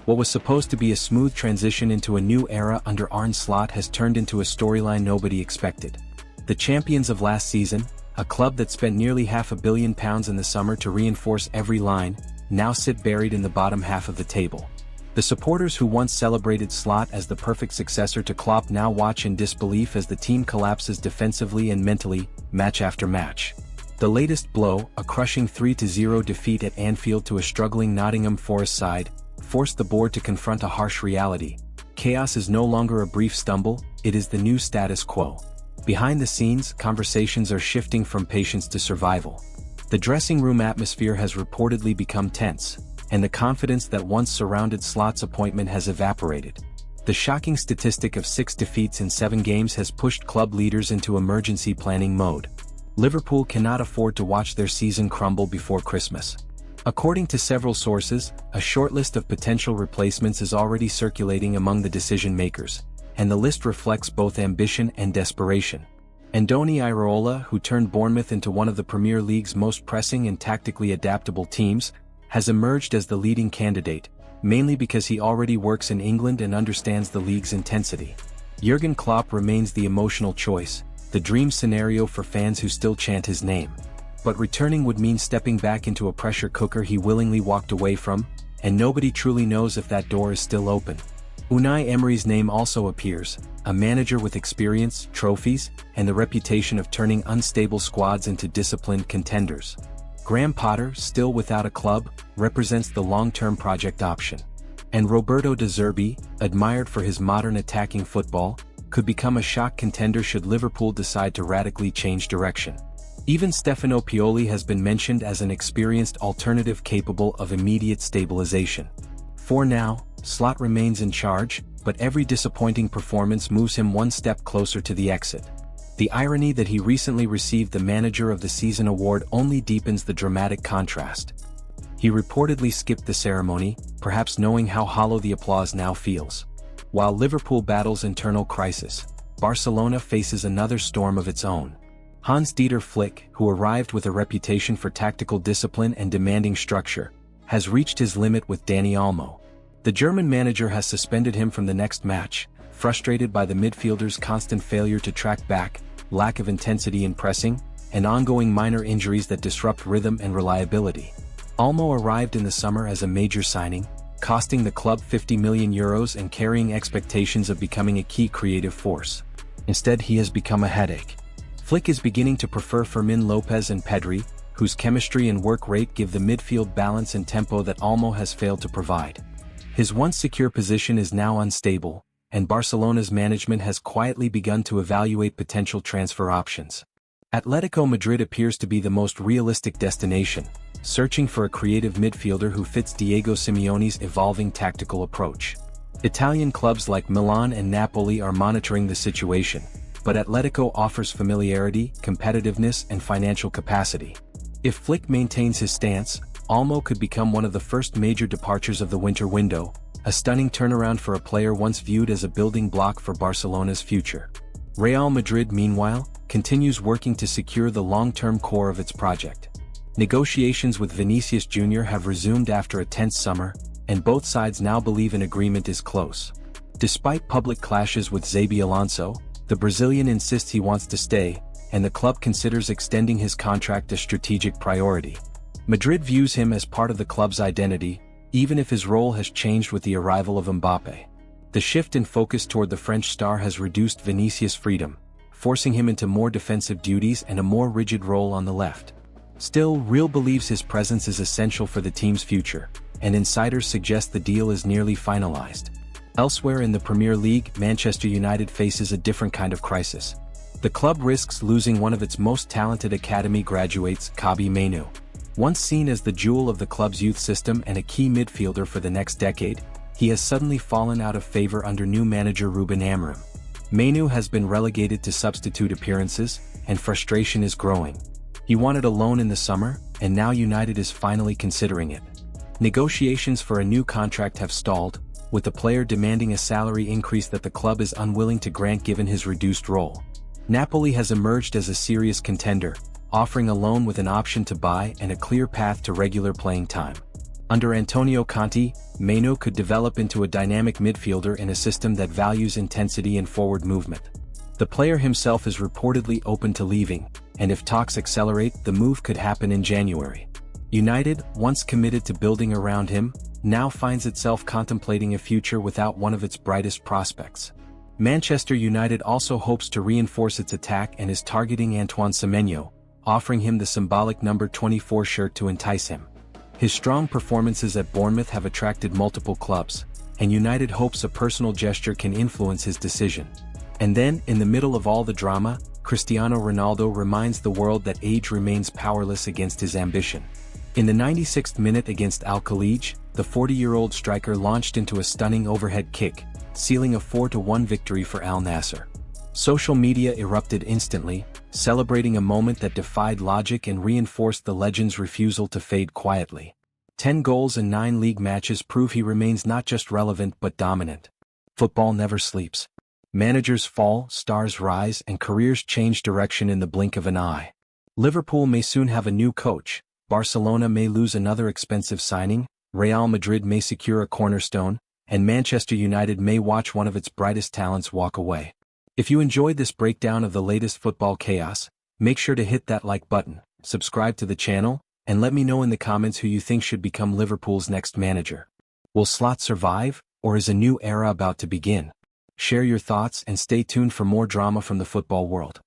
What was supposed to be a smooth transition into a new era under Arne Slot has turned into a storyline nobody expected. The champions of last season, a club that spent nearly £500 million in the summer to reinforce every line, now sit buried in the bottom half of the table. The supporters who once celebrated Slot as the perfect successor to Klopp now watch in disbelief as the team collapses defensively and mentally, match after match. The latest blow, a crushing 3-0 defeat at Anfield to a struggling Nottingham Forest side, forced the board to confront a harsh reality. Chaos is no longer a brief stumble, it is the new status quo. Behind the scenes, conversations are shifting from patience to survival. The dressing room atmosphere has reportedly become tense, and the confidence that once surrounded Slot's appointment has evaporated. The shocking statistic of 6 defeats in 7 games has pushed club leaders into emergency planning mode. Liverpool cannot afford to watch their season crumble before Christmas. According to several sources, a short list of potential replacements is already circulating among the decision-makers, and the list reflects both ambition and desperation. Dani, who turned Bournemouth into one of the Premier League's most pressing and tactically adaptable teams, has emerged as the leading candidate, mainly because he already works in England and understands the league's intensity. Jurgen Klopp remains the emotional choice, the dream scenario for fans who still chant his name. But returning would mean stepping back into a pressure cooker he willingly walked away from, and nobody truly knows if that door is still open. Unai Emery's name also appears, a manager with experience, trophies, and the reputation of turning unstable squads into disciplined contenders. Graham Potter, still without a club, represents the long-term project option. And Roberto De Zerbi, admired for his modern attacking football, could become a shock contender should Liverpool decide to radically change direction. Even Stefano Pioli has been mentioned as an experienced alternative capable of immediate stabilization. For now, Slot remains in charge, but every disappointing performance moves him one step closer to the exit. The irony that he recently received the Manager of the Season award only deepens the dramatic contrast. He reportedly skipped the ceremony, perhaps knowing how hollow the applause now feels. While Liverpool battles internal crisis, Barcelona faces another storm of its own. Hans-Dieter Flick, who arrived with a reputation for tactical discipline and demanding structure, has reached his limit with Dani Olmo. The German manager has suspended him from the next match, frustrated by the midfielder's constant failure to track back, lack of intensity in pressing, and ongoing minor injuries that disrupt rhythm and reliability. Olmo arrived in the summer as a major signing, costing the club €50 million and carrying expectations of becoming a key creative force. Instead, he has become a headache. Flick is beginning to prefer Fermin Lopez and Pedri, whose chemistry and work rate give the midfield balance and tempo that Olmo has failed to provide. His once secure position is now unstable, and Barcelona's management has quietly begun to evaluate potential transfer options. Atletico Madrid appears to be the most realistic destination, searching for a creative midfielder who fits Diego Simeone's evolving tactical approach. Italian clubs like Milan and Napoli are monitoring the situation, but Atletico offers familiarity, competitiveness, and financial capacity. If Flick maintains his stance, Olmo could become one of the first major departures of the winter window, a stunning turnaround for a player once viewed as a building block for Barcelona's future. Real Madrid, meanwhile, continues working to secure the long-term core of its project. Negotiations with Vinicius Jr. have resumed after a tense summer, and both sides now believe an agreement is close. Despite public clashes with Xabi Alonso, the Brazilian insists he wants to stay, and the club considers extending his contract a strategic priority. Madrid views him as part of the club's identity, even if his role has changed with the arrival of Mbappé. The shift in focus toward the French star has reduced Vinicius' freedom, forcing him into more defensive duties and a more rigid role on the left. Still, Real believes his presence is essential for the team's future, and insiders suggest the deal is nearly finalized. Elsewhere in the Premier League, Manchester United faces a different kind of crisis. The club risks losing one of its most talented academy graduates, Kobbie Mainoo. Once seen as the jewel of the club's youth system and a key midfielder for the next decade, he has suddenly fallen out of favor under new manager Ruben Amorim. Mainoo has been relegated to substitute appearances, and frustration is growing. He wanted a loan in the summer, and now United is finally considering it. Negotiations for a new contract have stalled, with the player demanding a salary increase that the club is unwilling to grant given his reduced role. Napoli has emerged as a serious contender, offering a loan with an option to buy and a clear path to regular playing time. Under Antonio Conte, Maino could develop into a dynamic midfielder in a system that values intensity and forward movement. The player himself is reportedly open to leaving, and if talks accelerate, the move could happen in January. United, once committed to building around him, now finds itself contemplating a future without one of its brightest prospects. Manchester United also hopes to reinforce its attack and is targeting Antoine Semenyo, offering him the symbolic number 24 shirt to entice him. His strong performances at Bournemouth have attracted multiple clubs, and United hopes a personal gesture can influence his decision. And then, in the middle of all the drama, Cristiano Ronaldo reminds the world that age remains powerless against his ambition. In the 96th minute against Al Khalij, the 40-year-old striker launched into a stunning overhead kick, sealing a 4-1 victory for Al Nassr. Social media erupted instantly, celebrating a moment that defied logic and reinforced the legend's refusal to fade quietly. 10 goals in 9 league matches prove he remains not just relevant but dominant. Football never sleeps. Managers fall, stars rise, and careers change direction in the blink of an eye. Liverpool may soon have a new coach, Barcelona may lose another expensive signing, Real Madrid may secure a cornerstone, and Manchester United may watch one of its brightest talents walk away. If you enjoyed this breakdown of the latest football chaos, make sure to hit that like button, subscribe to the channel, and let me know in the comments who you think should become Liverpool's next manager. Will Slot survive, or is a new era about to begin? Share your thoughts and stay tuned for more drama from the football world.